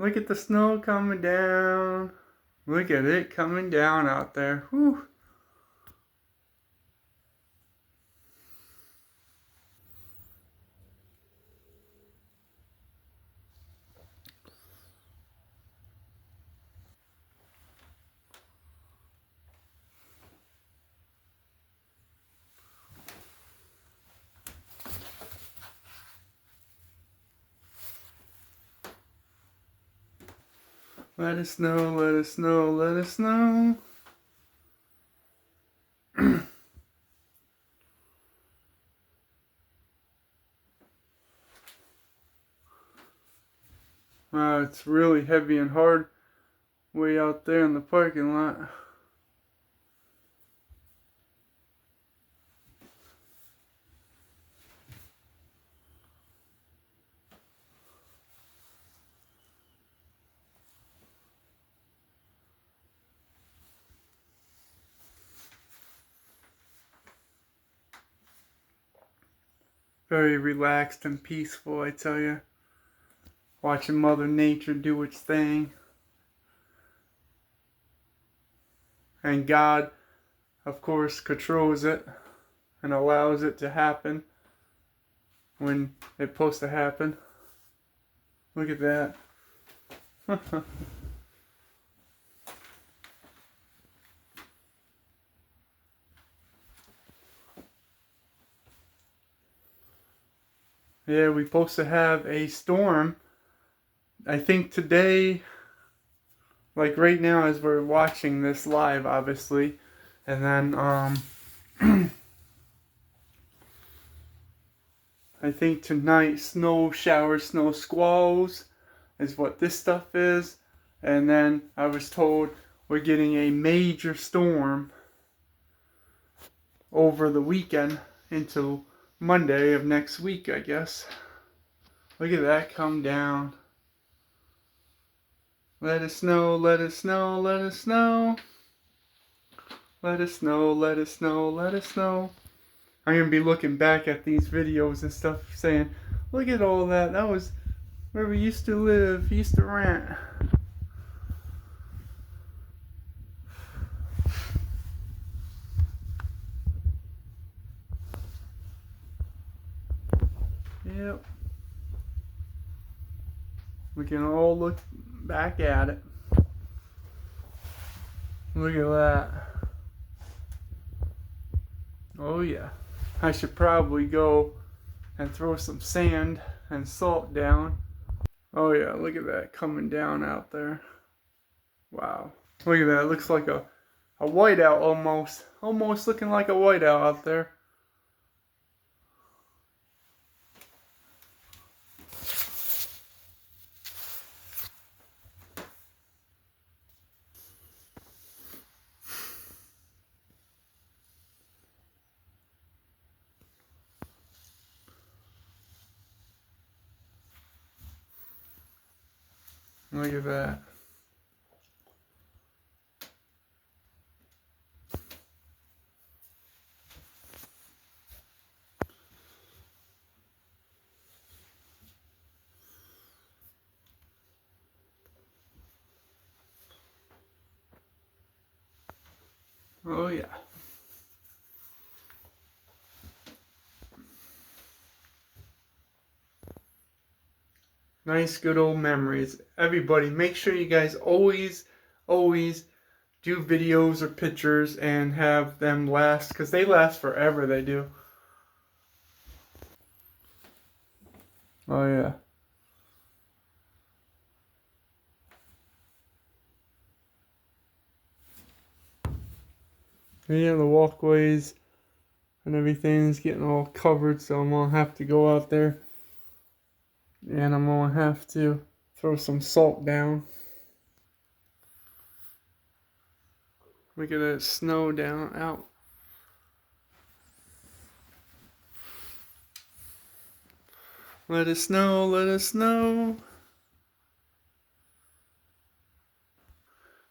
Look at the snow coming down. Look at it coming down out there. Whew. Let it snow, let it snow, let it snow. Wow, it's really heavy and hard way out there in the parking lot. Very relaxed and peaceful, I tell you. Watching Mother Nature do its thing. And God, of course, controls it and allows it to happen when it's supposed to happen. Look at that. Yeah, we're supposed to have a storm. I think today, like right now as we're watching this live, obviously. And then, I think tonight, snow showers, snow squalls is what this stuff is. And then I was told we're getting a major storm over the weekend into Monday of next week, I guess. Look at that come down. Let it snow, let it snow, let it snow. Let it snow, let it snow, let it snow. I'm going to be looking back at these videos and stuff saying, look at all that. That was where we used to live, used to rent. Yep. We can all look back at it. Look at that. Oh yeah. I should probably go and throw some sand and salt down. Oh yeah, look at that coming down out there. Wow. Look at that. It looks like a whiteout almost. Almost looking like a whiteout out there. Look at that. Oh yeah. Nice good old memories. Everybody, make sure you guys always do videos or pictures and have them last, because they last forever, they do. Oh yeah. Yeah, the walkways and everything's getting all covered, so I'm gonna have to go out there and I'm gonna have to throw some salt down. Look at that snow down out. Let it snow, let it snow.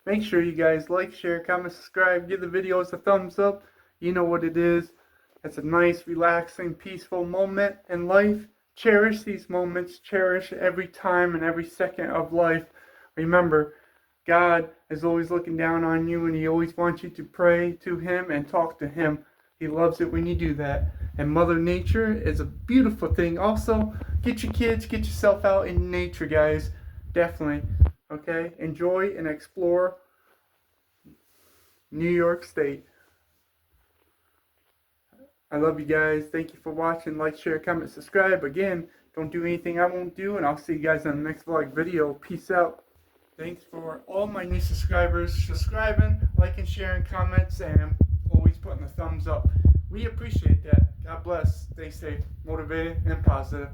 Make sure you guys like, share, comment, subscribe, give the videos a thumbs up. You know what it is. It's a nice, relaxing, peaceful moment in life cherish these moments, cherish every time and every second of life. Remember, God is always looking down on you, and He always wants you to pray to Him and talk to Him. He loves it when you do that. And Mother Nature is a beautiful thing. Also, get your kids, get yourself out in nature, guys. Definitely. Okay? Enjoy and explore New York State. I love you guys. Thank you for watching. Like, share, comment, subscribe. Again, don't do anything I won't do, and I'll see you guys on the next vlog video. Peace out. Thanks for all my new subscribers subscribing, liking, sharing, comments, and always putting the thumbs up. We appreciate that. God bless. Stay safe, motivated, and positive.